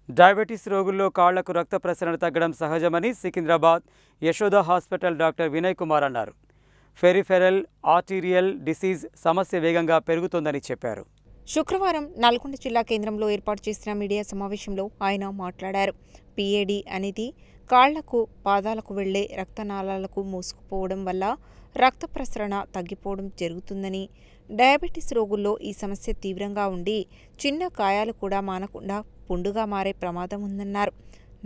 Diabetes రోగుల్లో కాళ్లకు రక్త ప్రసరణ తగ్గడం సహజమని సికింద్రాబాద్ యశోద హాస్పిటల్ డాక్టర్ వినయ్ కుమార్ అన్నారు. పెరిఫెరల్ ఆర్టీరియల్ డిసీజ్ సమస్య వేగంగా పెరుగుతోందని చెప్పారు. శుక్రవారం నల్గొండ జిల్లా కేంద్రంలో ఏర్పాటు చేసిన మీడియా సమావేశంలో ఆయన మాట్లాడారు. పిఏడి అనేది కాళ్లకు, పాదాలకు వెళ్లే రక్తనాళాలకు మూసుకుపోవడం వల్ల రక్త ప్రసరణ తగ్గిపోవడం జరుగుతుందని, డయాబెటీస్ రోగుల్లో ఈ సమస్య తీవ్రంగా ఉండి చిన్న గాయాలు కూడా మానకుండా పుండుగా మారే ప్రమాదం ఉందన్నారు.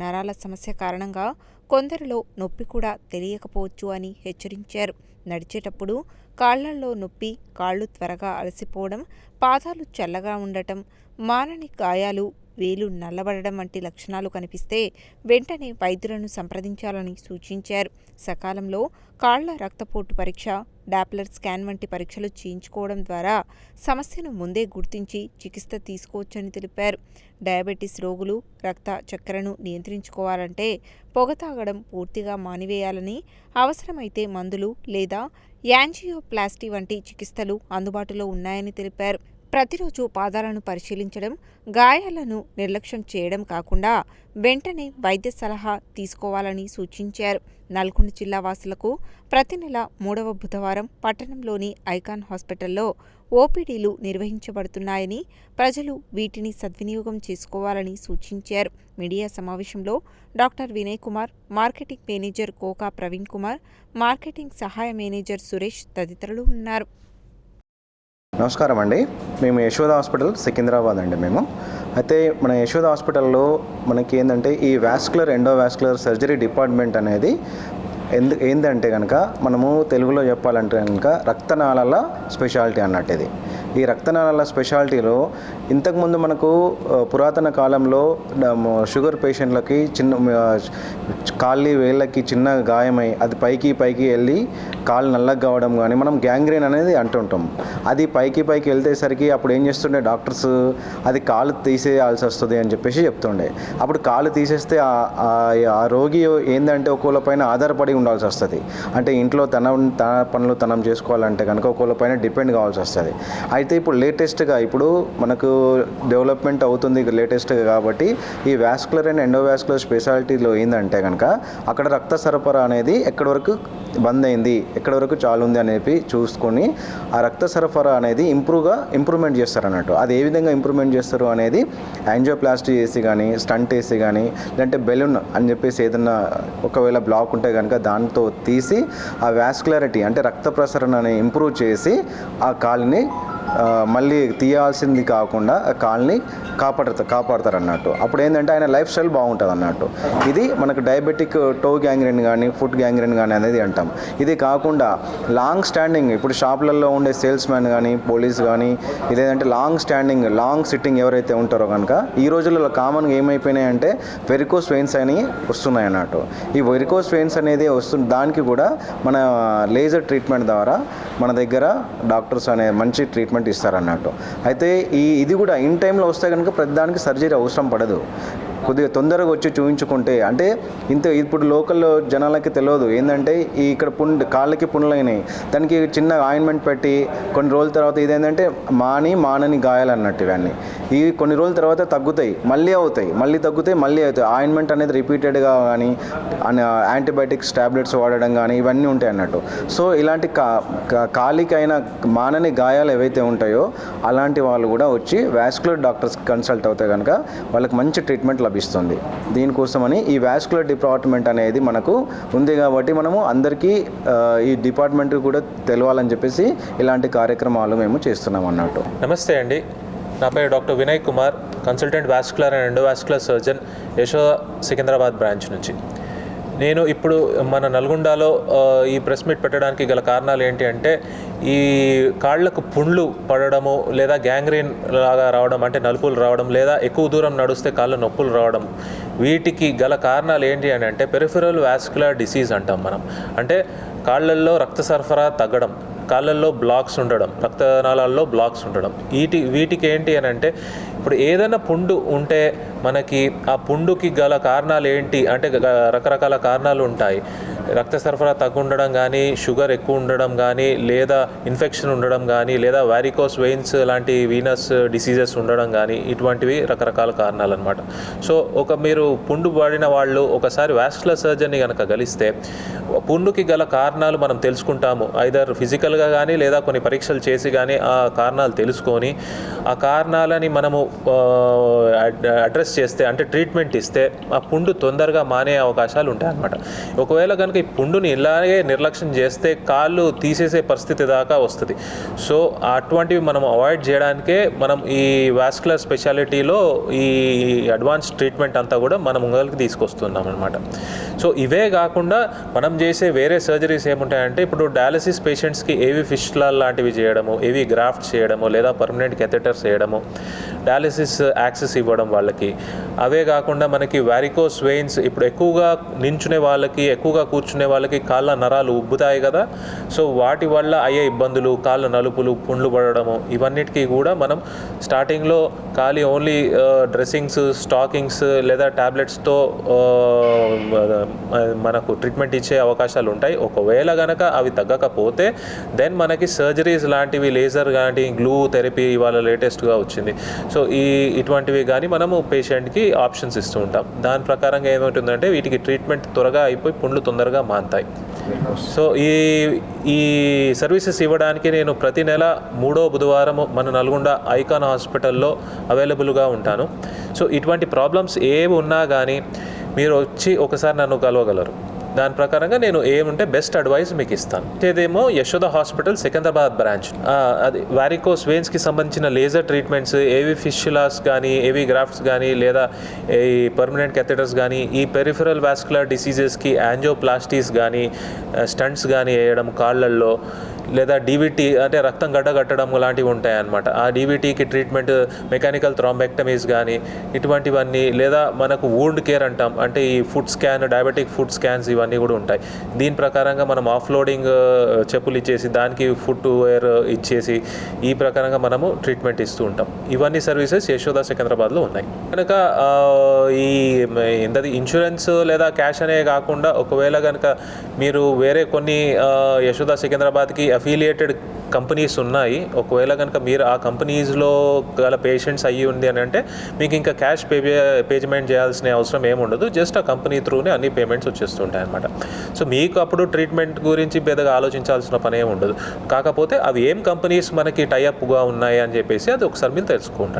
నరాల సమస్య కారణంగా కొందరిలో నొప్పి కూడా తెలియకపోవచ్చు అని హెచ్చరించారు. నడిచేటప్పుడు కాళ్లల్లో నొప్పి, కాళ్ళు త్వరగా అలసిపోవడం, పాదాలు చల్లగా ఉండటం, మానని గాయాలు, వేలు నల్లబడడం వంటి లక్షణాలు కనిపిస్తే వెంటనే వైద్యులను సంప్రదించాలని సూచించారు. సకాలంలో కాళ్ల రక్తపోటు పరీక్ష, డాప్లర్ స్కాన్ వంటి పరీక్షలు చేయించుకోవడం ద్వారా సమస్యను ముందే గుర్తించి చికిత్స తీసుకోవచ్చని తెలిపారు. డయాబెటీస్ రోగులు రక్త చక్కెరను నియంత్రించుకోవాలంటే పొగ తాగడం పూర్తిగా మానివేయాలని, అవసరమైతే మందులు లేదా యాంజియోప్లాస్టీ వంటి చికిత్సలు అందుబాటులో ఉన్నాయని తెలిపారు. ప్రతిరోజు పాదాలను పరిశీలించడం, గాయాలను నిర్లక్ష్యం చేయడం కాకుండా వెంటనే వైద్య సలహా తీసుకోవాలని సూచించారు. నల్గొండ జిల్లా వాసులకు ప్రతి నెల 3వ బుధవారం పట్టణంలోని ఐకాన్ హాస్పిటల్లో ఓపీడీలు నిర్వహించబడుతున్నాయని, ప్రజలు వీటిని సద్వినియోగం చేసుకోవాలని సూచించారు. మీడియా సమావేశంలో doctor Vinay Kumar, marketing manager Koka Praveen Kumar, marketing సహాయ మేనేజర్ సురేష్ తదితరులు ఉన్నారు. నమస్కారం అండి. మేము యశోద హాస్పిటల్ సికింద్రాబాద్ అండి. అయితే మన యశోద హాస్పిటల్లో మనకి ఏంటంటే ఈ వాస్కులర్ ఎండోవాస్కులర్ సర్జరీ డిపార్ట్మెంట్ అనేది ఏంటంటే కనుక మనము తెలుగులో చెప్పాలంటే కనుక రక్తనాళాల స్పెషాలిటీ అన్నట్టు. ఇది ఈ రక్తనాళాల స్పెషాలిటీలో ఇంతకుముందు మనకు పురాతన కాలంలో షుగర్ పేషెంట్లకి కాళ్ళి వేళ్ళకి చిన్న గాయమై అది పైకి వెళ్ళి కాళ్ళు నల్లగా కావడం కానీ మనం గ్యాంగ్రీన్ అనేది అంటుంటాం. అది పైకి వెళ్తేసరికి అప్పుడు ఏం చేస్తుండే డాక్టర్స్, అది కాళ్ళు తీసేయాల్సి వస్తుంది అని చెప్పేసి చెప్తుండే. అప్పుడు కాళ్ళు తీసేస్తే ఆ రోగి ఏంటంటే ఒకళ్ళ పైన ఆధారపడి ఉండాల్సి వస్తుంది. అంటే ఇంట్లో తన పనులు తనం చేసుకోవాలంటే కనుక ఒకళ్ళ పైన డిపెండ్ కావాల్సి వస్తుంది. అయితే ఇప్పుడు లేటెస్ట్గా ఇప్పుడు మనకు డెవలప్మెంట్ అవుతుంది లేటెస్ట్గా కాబట్టి ఈ వాస్కులర్ అండ్ ఎండోవాస్కులర్ స్పెషాలిటీలో ఏంటంటే కనుక అక్కడ రక్త సరఫరా అనేది ఎక్కడి వరకు బంద్ అయింది, ఎక్కడి వరకు చాలు ఉంది అనేది చూసుకొని ఆ రక్త సరఫరా అనేది ఇంప్రూవ్మెంట్ చేస్తారు అన్నట్టు. అది ఏ విధంగా ఇంప్రూవ్మెంట్ చేస్తారు అనేది యాంజియోప్లాస్టీ చేసి కానీ, స్టంట్ వేసి కానీ, లేదంటే బెలూన్ అని చెప్పేసి ఏదన్నా ఒకవేళ బ్లాక్ ఉంటే కనుక దాంతో తీసి ఆ వాస్కులారిటీ అంటే రక్త ప్రసరణని ఇంప్రూవ్ చేసి ఆ కాలుని మళ్ళీ తీయాల్సింది కాకుండా ఆ కాల్ని కాపాడతారు అన్నట్టు. అప్పుడు ఏంటంటే ఆయన లైఫ్ స్టైల్ బాగుంటుంది అన్నట్టు. ఇది మనకు డయాబెటిక్ టో గ్యాంగ్రీన్ కానీ, ఫుట్ గ్యాంగ్రీన్ కానీ అనేది అంటాం. ఇది కాకుండా లాంగ్ స్టాండింగ్, ఇప్పుడు షాపులలో ఉండే సేల్స్ మ్యాన్ కానీ, పోలీస్ కానీ, ఇదేంటంటే లాంగ్ సిట్టింగ్ ఎవరైతే ఉంటారో కనుక ఈ రోజుల్లో కామన్గా ఏమైపోయినాయంటే వెరికోస్ వెయిన్స్ అని వస్తున్నాయి అన్నట్టు. ఈ వెరికోస్ వెయిన్స్ అనేది వస్తుంది. దానికి కూడా మన లేజర్ ట్రీట్మెంట్ ద్వారా మన దగ్గర డాక్టర్స్ అనే మంచి ట్రీట్మెంట్ ఇస్తారన్నట్టు. అయితే ఇది కూడా ఇన్ టైంలో వస్తే కనుక ప్రతిదానికి సర్జరీ అవసరం పడదు. కొద్దిగా తొందరగా వచ్చి చూపించుకుంటే అంటే ఇప్పుడు లోకల్లో జనాలకి తెలియదు ఏంటంటే ఇక్కడ కాళ్ళకి పుండ్లైనాయి, దానికి చిన్న ఆయింట్మెంట్ పెట్టి కొన్ని రోజుల తర్వాత ఇదేంటంటే మానని గాయాలు అన్నట్టు. ఇవన్నీ కొన్ని రోజుల తర్వాత తగ్గుతాయి, మళ్ళీ తగ్గుతాయి, మళ్ళీ అవుతాయి. ఆయింట్మెంట్ అనేది రిపీటెడ్గా కానీ, యాంటీబయాటిక్స్ టాబ్లెట్స్ వాడడం కానీ ఇవన్నీ ఉంటాయి అన్నట్టు. సో ఇలాంటి కాలికైన మానని గాయాలు ఏవైతే ఉంటాయో అలాంటి వాళ్ళు కూడా వచ్చి వాస్కులర్ డాక్టర్స్ కన్సల్ట్ అవుతే కనుక వాళ్ళకి మంచి ట్రీట్మెంట్ లభిస్తుంది. దీనికోసమని ఈ వాస్కులర్ డిపార్ట్మెంట్ అనేది మనకు ఉంది కాబట్టి మనము అందరికీ ఈ డిపార్ట్మెంట్ కూడా తెలవాలని చెప్పేసి ఇలాంటి కార్యక్రమాలు మేము చేస్తున్నాం అన్నట్టు. నమస్తే అండి, నా పేరు doctor Vinay Kumar, consultant vascular and endovascular surgeon Yashoda Secunderabad branch నుంచి. నేను ఇప్పుడు మన నల్గొండలో ఈ ప్రెస్ మీట్ పెట్టడానికి గల కారణాలు ఏంటి అంటే ఈ కాళ్లకు పుండ్లు పడడము, లేదా గ్యాంగ్రీన్ లాగా రావడం అంటే నలుపులు రావడం, లేదా ఎక్కువ దూరం నడుస్తే కాళ్ళ నొప్పులు రావడం, వీటికి గల కారణాలు ఏంటి అని అంటే పెరిఫెరల్ వాస్కులర్ డిసీజ్ అంటాం మనం. అంటే కాళ్ళల్లో రక్త సరఫరా తగ్గడం, కాళ్ళల్లో బ్లాక్స్ ఉండడం, రక్తనాళాల్లో బ్లాక్స్ ఉండడం. వీటికి ఏంటి అని అంటే ఇప్పుడు ఏదైనా పుండు ఉంటే మనకి ఆ పుండుకి గల కారణాలు ఏంటి అంటే రకరకాల కారణాలు ఉంటాయి. రక్త సరఫరా తక్కువ ఉండడం కానీ, షుగర్ ఎక్కువ ఉండడం కానీ, లేదా ఇన్ఫెక్షన్ ఉండడం కానీ, లేదా వారికోస్ వెయిన్స్ లాంటి వీనస్ డిసీజెస్ ఉండడం కానీ, ఇటువంటివి రకరకాల కారణాలు అనమాట. సో మీరు పుండు పడిన వాళ్ళు ఒకసారి వాస్కులర్ సర్జన్ని కనుక కలిస్తే పుండుకి గల కారణాలు మనం తెలుసుకుంటాము. ఐదర్ ఫిజికల్గా కానీ లేదా కొన్ని పరీక్షలు చేసి కానీ ఆ కారణాలు తెలుసుకొని ఆ కారణాలని మనము అడ్రస్ చేస్తే అంటే ట్రీట్మెంట్ ఇస్తే ఆ పుండు తొందరగా మానే అవకాశాలు ఉంటాయి అన్నమాట. ఒకవేళ కనుక ఈ పుండుని ఇలాగే నిర్లక్ష్యం చేస్తే కాళ్ళు తీసేసే పరిస్థితి దాకా వస్తుంది. సో అటువంటివి మనం అవాయిడ్ చేయడానికే మనం ఈ వాస్కులర్ స్పెషాలిటీలో ఈ అడ్వాన్స్ ట్రీట్మెంట్ అంతా కూడా మనం ముంగలికి తీసుకొస్తున్నాం అనమాట. సో ఇవే కాకుండా మనం చేసే వేరే సర్జరీస్ ఏముంటాయంటే ఇప్పుడు డయాలసిస్ పేషెంట్స్కి ఏవి ఫిస్టులా లాంటివి చేయడము, ఏవి గ్రాఫ్ట్ చేయడము, లేదా పర్మనెంట్ కెథెటర్స్ చేయడము, డయాలసిస్ యాక్సెస్ ఇవ్వడం వాళ్ళకి. అవే కాకుండా మనకి వారికోస్ వెయిన్స్ ఇప్పుడు ఎక్కువగా నించునే వాళ్ళకి, ఎక్కువగా కూర్చునే వాళ్ళకి కాళ్ళ నరాలు ఉబ్బుతాయి కదా. సో వాటి వల్ల అయ్యే ఇబ్బందులు, కాళ్ళ నలుపులు, పుండ్లు పడడము, ఇవన్నిటికీ కూడా మనం స్టార్టింగ్లో ఖాళీ ఓన్లీ డ్రెస్సింగ్స్, స్టాకింగ్స్ లేదా ట్యాబ్లెట్స్తో మనకు ట్రీట్మెంట్ ఇచ్చే అవకాశాలు ఉంటాయి. ఒకవేళ కనుక అవి తగ్గకపోతే దెన్ మనకి సర్జరీస్ లాంటివి, లేజర్ లాంటి, గ్లూ థెరపీ ఇవాళ లేటెస్ట్గా వచ్చింది. సో ఇటువంటివి కానీ మనము పేషెంట్కి ఆప్షన్స్ ఇస్తూ ఉంటాం. దాని ప్రకారంగా ఏమవుతుందంటే వీటికి ట్రీట్మెంట్ త్వరగా అయిపోయి పుండ్లు తొందరగా మాన్తాయి. సో ఈ సర్వీసెస్ ఇవ్వడానికి నేను ప్రతి నెల 3వ బుధవారం మన నల్గొండ ఐకాన్ హాస్పిటల్లో అవైలబుల్గా ఉంటాను. సో ఇటువంటి ప్రాబ్లమ్స్ ఏవి ఉన్నా కానీ మీరు వచ్చి ఒకసారి నన్ను కలవగలరు. దాని ప్రకారంగా నేను ఏముంటే బెస్ట్ అడ్వైస్ మీకు ఇస్తాను. ఇదేమో యశోద హాస్పిటల్ సికింద్రాబాద్ బ్రాంచ్. అది వారికోస్ వెయిన్స్కి సంబంధించిన లేజర్ ట్రీట్మెంట్స్, ఏవి ఫిస్టులాస్ కానీ, ఏవి గ్రాఫ్ట్స్ కానీ, లేదా ఈ పర్మనెంట్ కెథెటర్స్ కానీ, ఈ పెరిఫెరల్ వాస్కులర్ డిసీజెస్కి యాంజియోప్లాస్టీస్ కానీ, స్టంట్స్ కానీ వేయడం కాళ్ళల్లో, లేదా డీవీటీ అంటే రక్తం గడ్డగట్టడం లాంటివి ఉంటాయన్నమాట. ఆ డీవీటీకి ట్రీట్మెంట్ మెకానికల్ థ్రాంబెక్టమీస్ కానీ ఇటువంటివన్నీ, లేదా మనకు వూండ్ కేర్ అంటాం, అంటే ఈ food scan, diabetic food scans ఇవన్నీ కూడా ఉంటాయి. దీని ప్రకారంగా మనం ఆఫ్లోడింగ్ చెప్పులు ఇచ్చేసి దానికి ఫుట్ వేర్ ఇచ్చేసి ఈ ప్రకారంగా మనము ట్రీట్మెంట్ ఇస్తూ ఉంటాం. ఇవన్నీ సర్వీసెస్ యశోద సికింద్రాబాద్లో ఉన్నాయి. కనుక ఈ ఇన్సూరెన్స్ లేదా క్యాష్ అనే కాకుండా ఒకవేళ కనుక మీరు వేరే కొన్ని యశోద సికింద్రాబాద్కి అఫిలియేటెడ్ కంపెనీస్ ఉన్నాయి, ఒకవేళ కనుక మీరు ఆ కంపెనీస్లో గల పేషెంట్స్ అయ్యి ఉంది అని అంటే మీకు ఇంకా క్యాష్ పేమెంట్ చేయాల్సిన అవసరం ఏముండదు. జస్ట్ ఆ కంపెనీ త్రూనే అన్ని పేమెంట్స్ వచ్చేస్తుంటాయి అనమాట. సో మీకు అప్పుడు ట్రీట్మెంట్ గురించి పెద్దగా ఆలోచించాల్సిన పని ఏమి ఉండదు. కాకపోతే అవి ఏం కంపెనీస్ మనకి టైఅప్గా ఉన్నాయి అని చెప్పేసి అది ఒకసారి మీరు తెలుసుకుంటారు.